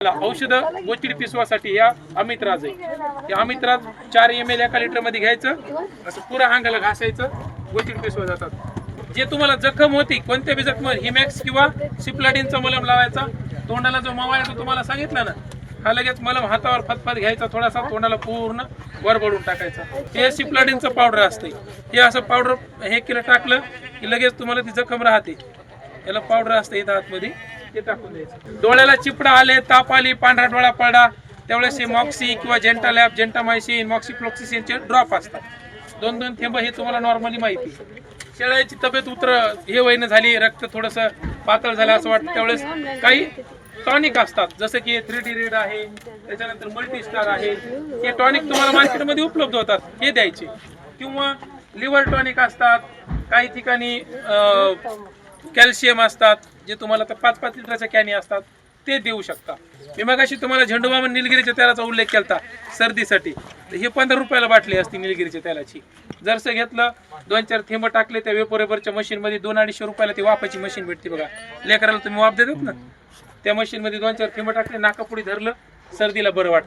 औषधं गोचिड पिसवासाठी या अमित्राज आहे. या अमित्राज 4 ml एका लिटर मध्ये घ्यायचं, असं पुरा अंगाला घासायचं, गोचिड पिसवा जातात. जे तुम्हाला जखम होती कोणत्या बी जखम हिमॅक्स किंवा सिप्लाडिनचा मलम लावायचा. तोंडाला जो मवा आहे तो तुम्हाला सांगितलं ना, हा लगेच मलम हातावर फतफत घ्यायचा, थोडासा तोंडाला पूर्ण वरबडून टाकायचा. हे सिप्लाडिनचं पावडर असते. हे असं पावडर हे केलं टाकलं की लगेच तुम्हाला ती जखम राहते. याला पावडर असते इथं आतमध्ये, ते टाकून द्यायचं. डोळ्याला चिपडा आले, ताप आली, पांढरा डोळा पडला, त्यावेळेस हे मॉक्सी किंवा जेंटालॅब, जेंटामायसिन, मॉक्सिफ्लोक्सिसिनचे ड्रॉप असतात. 2-2 थेंब हे तुम्हाला नॉर्मली माहिती. शेळ्याची तब्येत हे वयनं झाली, रक्त थोडंसं पातळ झालं असं वाटतं, त्यावेळेस काही टॉनिक असतात, जसं की 3D रेड आहे, त्याच्यानंतर मल्टीस्टार आहे. हे टॉनिक तुम्हाला मार्केटमध्ये उपलब्ध होतात, हे द्यायचे. किंवा लिव्हर टॉनिक असतात, काही ठिकाणी कॅल्शियम असतात, जे तुम्हाला 5-5 लिटरच्या कॅनी असतात, ते देऊ शकता. मी मगाशी तुम्हाला झेंडूबाम निलगिरीच्या तेलाचा उल्लेख केला सर्दीसाठी. तर हे 15 रुपयाला बाटली असते निलगिरीच्या तेलाची. जरसं घेतलं, 2-4 थेंब टाकले त्या वेपोरेबरच्या मशीनमध्ये, 200-250 रुपयाला ती वाफाची मशीन भेटते बघा. लेकराला तुम्ही वाफ देतात ना, त्या मशीनमध्ये 2-4 थेंब टाकले, नाकापुडी धरलं, सर्दीला बरं वाटतं.